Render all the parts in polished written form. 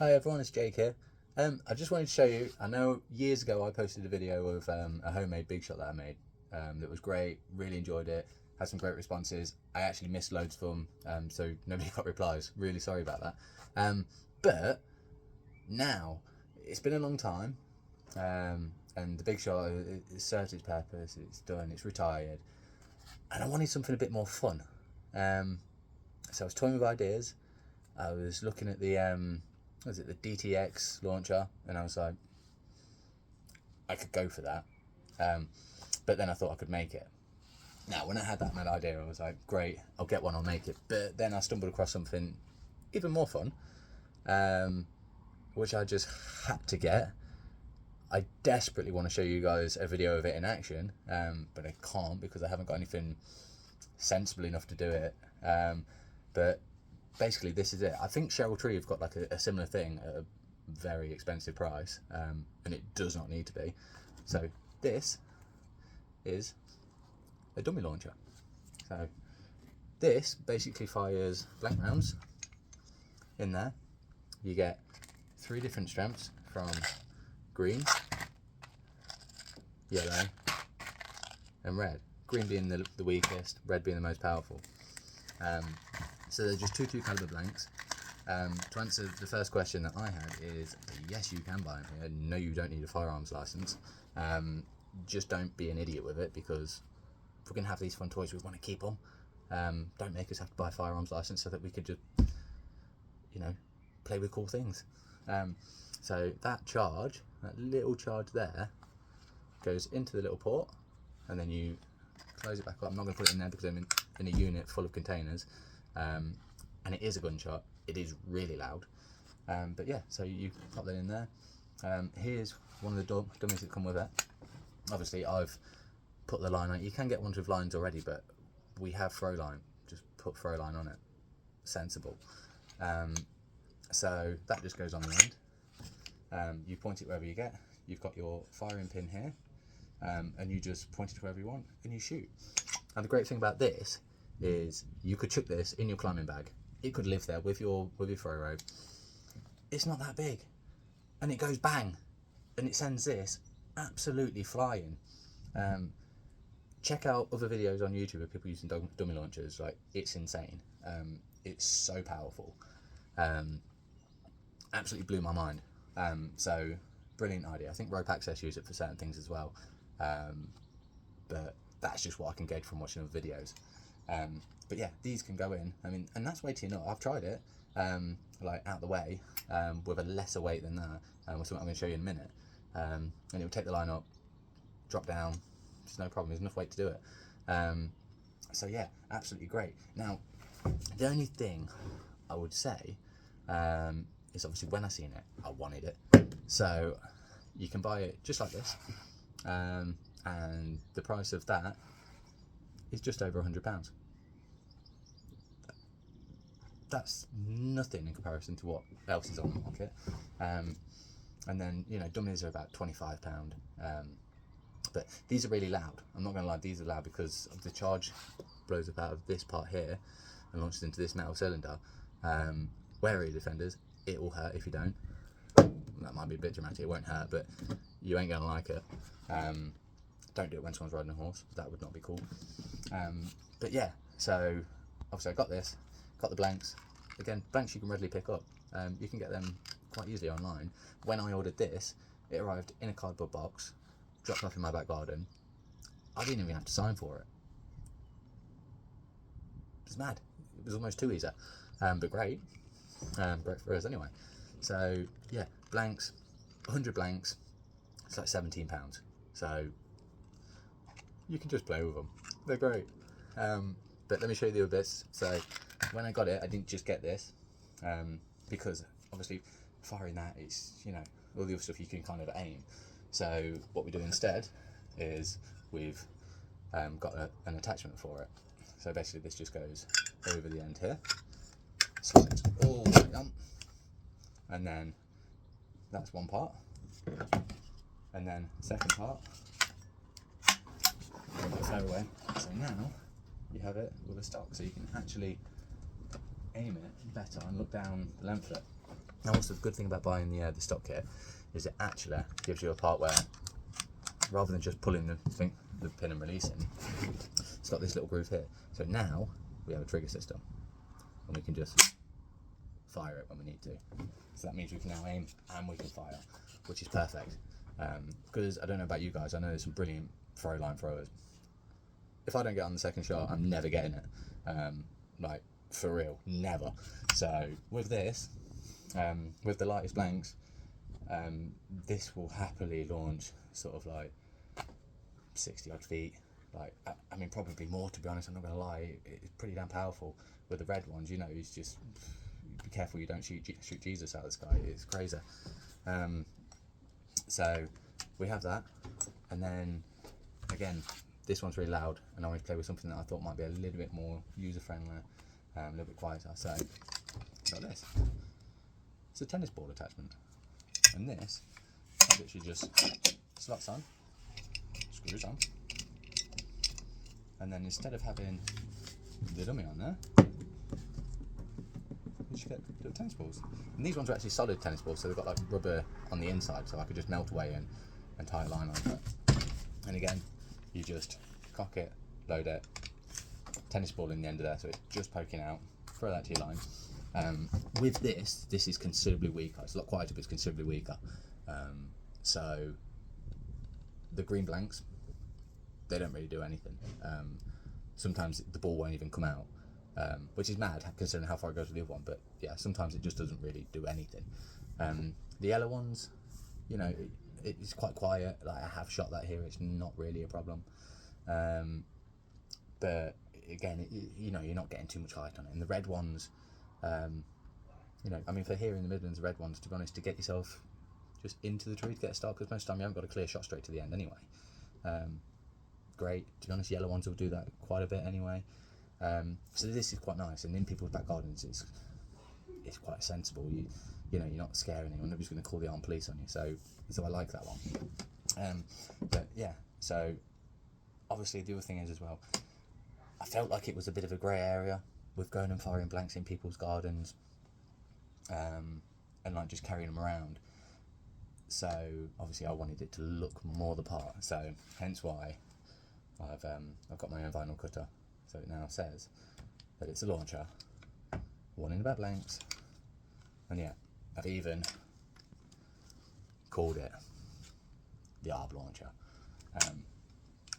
Hi everyone, it's Jake here. I just wanted to show you, I know years ago I posted a video of a homemade big shot that I made that was great, really enjoyed it, had some great responses. I actually missed loads of them, so nobody got replies, really sorry about that. But now, it's been a long time, and the big shot, it served its purpose, it's done, it's retired, and I wanted something a bit more fun. So I was toying with ideas. I was looking at the was it the DTX launcher, and I was like, I could go for that, but then I thought I could make it. Now, when I had that mad idea, I was like, great, I'll get one, I'll make it. But then I stumbled across something even more fun, which I just had to get. I desperately want to show you guys a video of it in action, but I can't because I haven't got anything sensible enough to do it. But basically, this is it. I think Cheryl Tree have got like a similar thing at a very expensive price, and it does not need to be. So this is a dummy launcher. So this basically fires blank rounds in there. You get 3 different strengths from green, yellow, and red. Green being the weakest, red being the most powerful. So they're just 2 caliber blanks. To answer the first question that I had is, yes, you can buy them here. No, you don't need a firearms license. Just don't be an idiot with it, because if we're going to have these fun toys, we want to keep them. Don't make us have to buy a firearms license so that we could just, play with cool things. So that charge, that little charge there, goes into the little port, and then you close it back up. I'm not going to put it in there because I'm in a unit full of containers. And it is a gunshot. It is really loud. But yeah, so you pop that in there. Here's one of the dummies that come with it. Obviously, I've put the line on it. You can get ones with lines already, but we have Throwline. Just put Throwline on it. Sensible. So that just goes on the end. You point it wherever you get. You've got your firing pin here, and you just point it wherever you want, and you shoot. And the great thing about this is you could chuck this in your climbing bag. It could live there with your throw rope. It's not that big, and it goes bang, and it sends this absolutely flying. Check out other videos on YouTube of people using dummy launchers. Like, it's insane. It's so powerful. Absolutely blew my mind. So brilliant idea. I think Rope Access use it for certain things as well, but that's just what I can gauge from watching other videos. But yeah, these can go in. I mean, and that's weighty enough. I've tried it, like out the way, with a lesser weight than that, with something I'm going to show you in a minute. And it will take the line up, drop down. It's no problem. There's enough weight to do it. So yeah, absolutely great. Now, the only thing I would say is obviously when I seen it, I wanted it. So you can buy it just like this, and the price of that is just over £100. That's nothing in comparison to what else is on the market. And then, dummies are about £25. But these are really loud. I'm not going to lie, these are loud because of the charge blows up out of this part here and launches into this metal cylinder. Where area defenders, it will hurt if you don't. That might be a bit dramatic, it won't hurt, but you ain't going to like it. Don't do it when someone's riding a horse, that would not be cool. But yeah, so obviously I got this, got the blanks. Again, blanks you can readily pick up. You can get them quite easily online. When I ordered this, it arrived in a cardboard box, dropped off in my back garden. I didn't even have to sign for it. It was mad. It was almost too easy, but great. Great for us anyway. So yeah, blanks, 100 blanks, it's like £17. So you can just play with them. They're great. But let me show you the other bits. So when I got it, I didn't just get this, because obviously firing that, it's, all the other stuff you can kind of aim. So what we do instead is we've got an attachment for it. So basically this just goes over the end here, slides all the way on, and then that's one part, and then second part, further away. So now you have it with a stock, so you can actually aim it better and look down the length of it. Now also the good thing about buying the stock kit is it actually gives you a part where, rather than just pulling the pin and releasing, it's got this little groove here. So now we have a trigger system and we can just fire it when we need to. So that means we can now aim and we can fire, which is perfect. Because I don't know about you guys, I know there's some brilliant Throwline throwers. If I don't get on the second shot, I'm never getting it. Like, for real, never. So with this, with the lightest blanks, this will happily launch sort of like 60 odd feet. Like, I mean, probably more, to be honest. I'm not gonna lie, it's pretty damn powerful. With the red ones, you know, it's just be careful you don't shoot Jesus out of the sky. It's crazy. So we have that, and then again, this one's really loud, and I always play with something that I thought might be a little bit more user friendly, a little bit quieter. So got this. It's a tennis ball attachment, and this literally just slots on, screws on, and then instead of having the dummy on there, you just get little tennis balls. And these ones are actually solid tennis balls, so they've got like rubber on the inside, so I could just melt away and tie a line on it. And again, you just cock it, load it, tennis ball in the end of there, so it's just poking out, throw that to your line. With this is considerably weaker. It's a lot quieter, but it's considerably weaker. So the green blanks, they don't really do anything. Sometimes the ball won't even come out, which is mad considering how far it goes with the other one, but yeah, sometimes it just doesn't really do anything. The yellow ones, you know, it's quite quiet. Like, I have shot that here, it's not really a problem. But again, you know, you're not getting too much height on it. And the red ones, you know, I mean, for here in the Midlands, the red ones, to be honest, to get yourself just into the tree to get a start, because most of the time you haven't got a clear shot straight to the end anyway. Great. To be honest, yellow ones will do that quite a bit anyway. So this is quite nice, and in people's back gardens, it's quite sensible. You know, you're not scaring anyone. Nobody's going to call the armed police on you. So I like that one. But yeah, so obviously the other thing is as well, I felt like it was a bit of a grey area with going and firing blanks in people's gardens, and like just carrying them around. So obviously I wanted it to look more the part. So hence why I've got my own vinyl cutter. So it now says that it's a launcher, warning about blanks, and yeah, I've even called it the Arb launcher.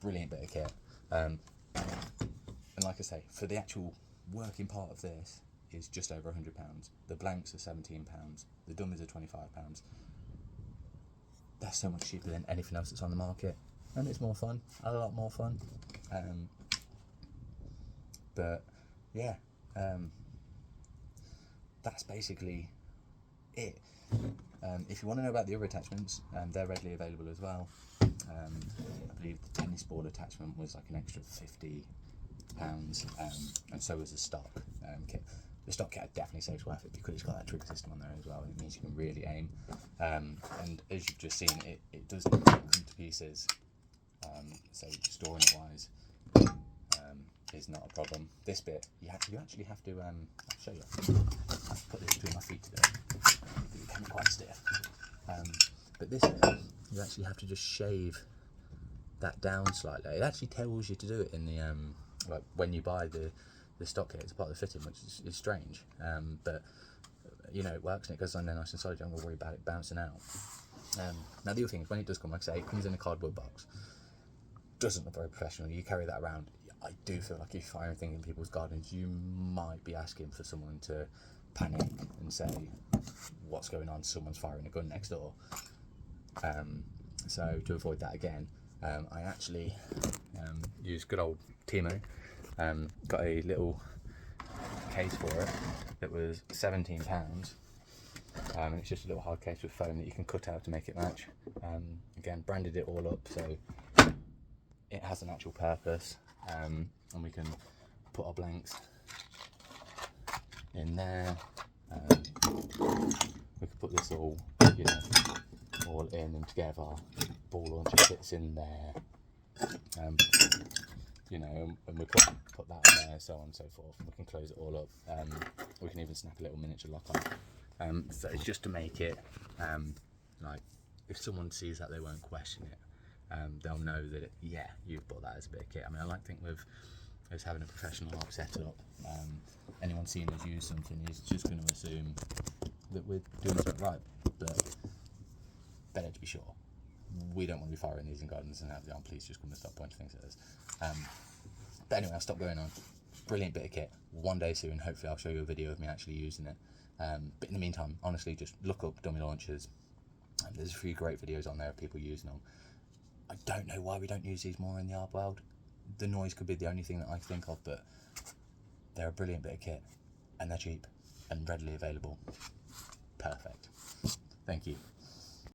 Brilliant bit of kit. And like I say, for the actual working part of this is just over £100. The blanks are £17. The dummies are £25. That's so much cheaper than anything else that's on the market, and it's more fun, a lot more fun. But yeah, that's basically it. If you want to know about the other attachments, they're readily available as well. I believe the tennis ball attachment was like an extra £50, and so was the stock kit. The stock kit definitely saves worth it because it's got that trigger system on there as well. It means you can really aim, and as you've just seen, it does come to pieces. So storing it wise is not a problem. This bit you actually have to. I'll show you. I'll put this between my feet to do it because it can be quite stiff. But this bit you actually have to just shave that down slightly. It actually tells you to do it in the like when you buy the stock kit. It's a part of the fitting, which is strange. But you know, it works and it goes on there nice and solid. You don't have to worry about it bouncing out. Now the other thing is when it does come, like I say, it comes in a cardboard box. Doesn't look very professional. You carry that around. I do feel like if you fire anything in people's gardens, you might be asking for someone to panic and say, what's going on? Someone's firing a gun next door. So to avoid that again, I actually used good old Timo. Got a little case for it that was £17. And it's just a little hard case with foam that you can cut out to make it match. Again, branded it all up so it has an actual purpose, and we can put our blanks in there. We could put this all, you know, all in and together. Ball launcher fits in there, you know, and we put that on there, so on and so forth. And we can close it all up. We can even snap a little miniature lock on. So it's just to make it like, if someone sees that, they won't question it. They'll know that yeah, you've bought that as a bit of kit. I mean, I like to think with us having a professional art setup, anyone seeing us use something is just going to assume that we're doing something right, but better to be sure. We don't want to be firing these in gardens and have the police just come and start pointing things at us. But anyway, I'll stop going on. Brilliant bit of kit. One day soon, hopefully I'll show you a video of me actually using it. But in the meantime, honestly, just look up dummy launchers. There's a few great videos on there of people using them. I don't know why we don't use these more in the art world. The noise could be the only thing that I think of, but they're a brilliant bit of kit, and they're cheap and readily available. Perfect. Thank you.